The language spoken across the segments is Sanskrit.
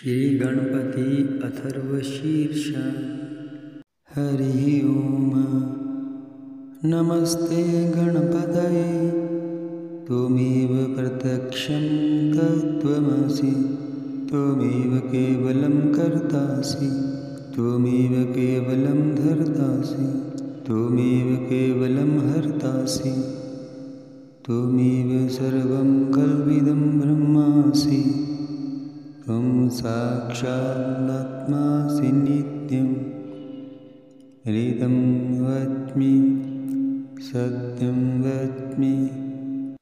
श्रीगणपति अथर्वशीर्ष। हरिः ओम। नमस्ते गणपतये। त्वमेव प्रत्यक्षं तत्त्वमसि, त्वमेव केवलं कर्तासि, त्वमेव केवलं धर्तासि, त्वमेव केवलं हर्तासि, त्वमेव सर्वं कल्विदं ब्रह्मासि, त्वं साक्षादात्मासि नित्यं। ऋतं वच्मि सत्यं वच्मि,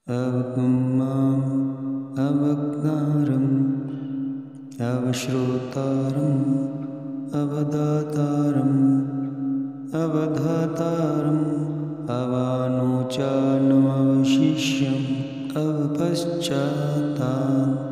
अवतुं माम् अवज्ञानम्, अवश्रोतारम् अवदातारम्, अवधातारम् अवानोचानमवशिष्यम्, अवपश्चातात्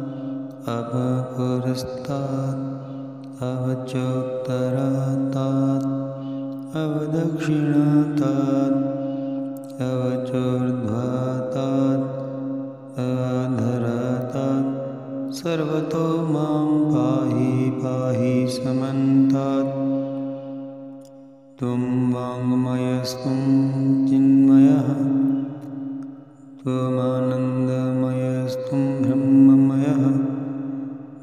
अवपुरस्तात्, अवचोत्तरातात्, अवदक्षिणातात्, अवचोर्ध्वातात्, अवधरातात्। सर्वतो मां पाहि पाहि समन्तात्। त्वं वाङ्मयस्त्वं चिन्मयः, त्वमानन्दमयस्त्वं ब्रह्ममयः,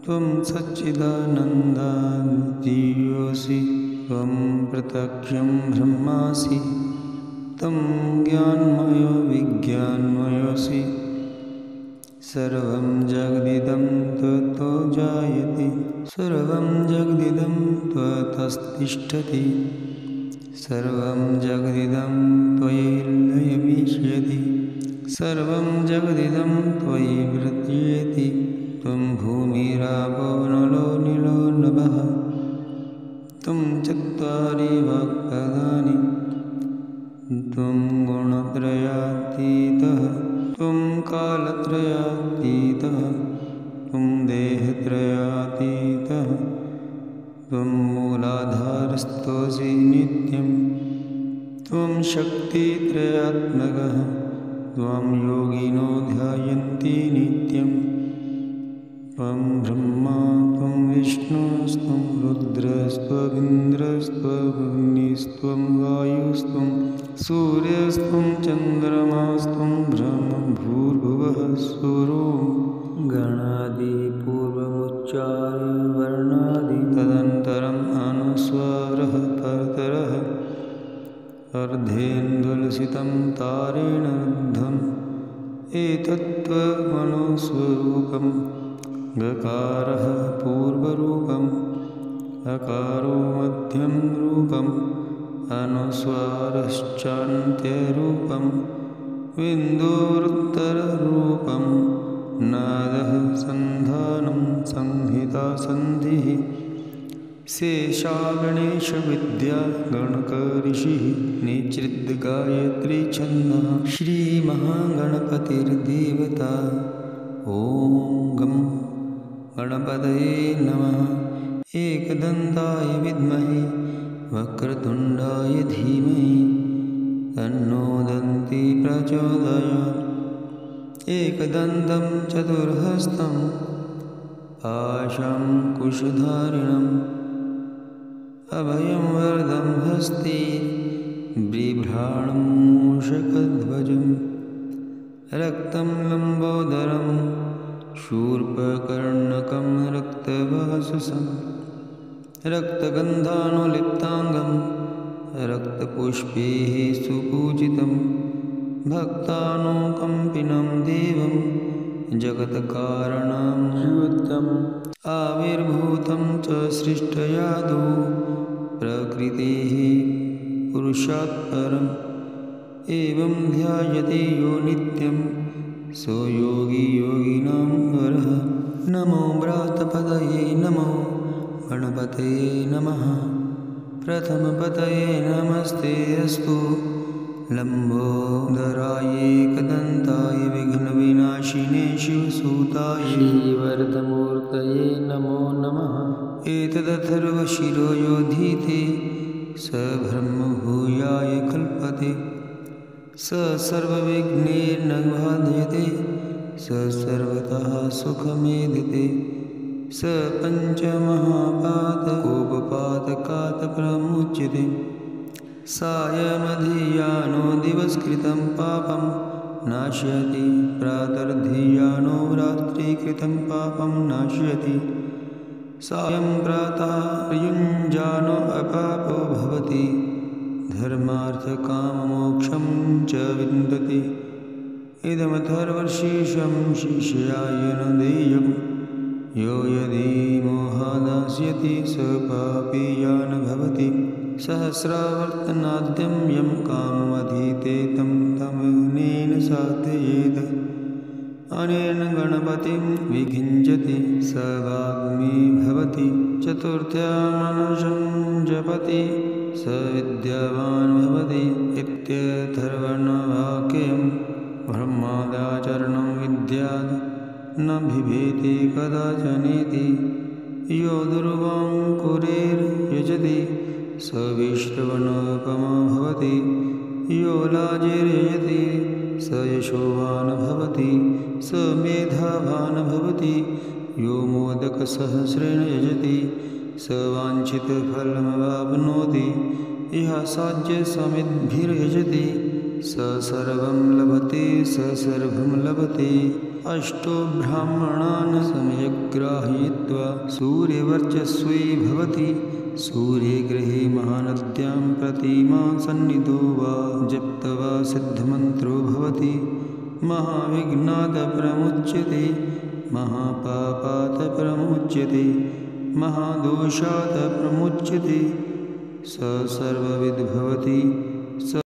त्वं सच्चिदानन्दाद्वितीयोऽसि, त्वं प्रत्यक्षं ब्रह्मासि, त्वं ज्ञानमयो विज्ञानमयोऽसि। सर्वं जगदिदं त्वत्तो जायते, सर्वं जगदिदं त्वत्तिष्ठति, सर्वं जगदिदं त्वयि लयमिष्यति, सर्वं जगदिदं त्वयि वृद्ध्येति। त्वं भूमिरापो नलो नीलो नभः, त्वं चत्वारि वाक्पदानि, त्वं गुणत्रयातीतः, त्वं कालत्रयातीतः, त्वं देहत्रयातीतः, त्वं मूलाधारस्थोऽसि नित्यं, त्वं शक्तित्रयात्मकः, त्वं योगिनो ध्यायन्ति नित्यं। त्वं ब्रह्मा त्वं विष्णुस्त्वं रुद्रस्त्वमिन्द्रस्त्वमग्निस्त्वं वायुस्त्वं सूर्यस्त्वं चन्द्रमास्त्वं ब्रह्मभूर्भुवः स्वरों। गणादिपूर्वमुच्चार्य वर्णादि तदन्तरम् अनुस्वारः परतरः, अर्धेन्दुलसितं तारेण रुद्धम्, एतत्त्वमनुस्वरूपम्। गकारः पूर्वरूपम्, अकारो मध्यं रूपम्, अनुस्वारश्चान्त्यरूपम्, बिन्दुरुत्तररूपम्। नादः सन्धानं संहिता सन्धिः, शेषा गणेशविद्या गणकऋषिः, निचृद्गायत्री छन्दः। श्रीमहागणपतिर्देवता। ॐ गं गणपतये नमः। एकदन्ताय विद्महे वक्रतुण्डाय धीमहि, तन्नो दन्ती प्रचोदयात्। एकदन्तं चतुर्हस्तं पाशङ्कुशधारिणम्, अभयं वरदं हस्ते बिभ्राणं मूषकध्वजम्, रक्तं लम्बोदरं शूर्पकर्णकं रक्तवाससं, रक्तगन्धानुलिप्ताङ्गं रक्तपुष्पैः सुपूजितं, भक्तानुकम्पिनं देवं जगत्कारणं जीवत्यम्। आविर्भूतं च सृष्टयादौ प्रकृतेः पुरुषात् परम्, एवं ध्यायते यो नित्यं सो योगी योगिनां वरः। नमो व्रातपतये नमो गणपतये नमः। प्रथमपतये नमस्ते अस्तु, लम्बोदराय एकदन्ताय विघ्नविनाशिने शिवसुताय, श्रीवरदमूर्तये नमो नमः। एतदथर्वशिरो योधीते, स ब्रह्मभूयाय कल्पते, स सर्वविघ्नैर्न बाध्यते, स सर्वतः सुखमेधिते, स पञ्चमहापातकोपपातकात् प्रमुच्यते सायमधियानो दिवस्कृतं पापं नाशयति प्रातर्धियानो रात्रिकृतं पापं नाशयति सायं प्रातः युञ्जानो अपापो भवति धर्मार्थकाममोक्षं च विन्दति इदमथर्वशीर्षं शिष्याय न देयं यो यदि मोहादास्यति स पापीयान् भवति सहस्रावर्तनाद्यं यं काममधीते तं तमनेन साधयेत् अनेन गणपतिं विखिञ्चति स वाग्मी भवति चतुर्थ्यामनशं जपति स विद्यावान् भवति इत्यथर्वणवाक्यं ब्रह्मादाचरणं विद्यात् न बिभेति कदाचनेति यो दुर्वाङ्कुरेर्यजति स विश्रवणोपमो भवति यो लाजिर्यजति स यशोवान् भवति स मेधावान् भवति यो मोदकसहस्रेण यजति स वाञ्छितफलमवाप्नोति यः साज्यसमिद्भिर्यजति स सर्वं लभते स सर्वं लभते अष्टो ब्राह्मणान् समयग्राहयित्वा सूर्यवर्चस्वी भवति सूर्यगृहे महानद्यां प्रतिमा सन्निधो वा जप्त्वा सिद्धमन्त्रो भवति महाविघ्नात् प्रमुच्यते महापापात् प्रमुच्यते महादोषात् प्रमुच्यते स सर्वविद् भवति स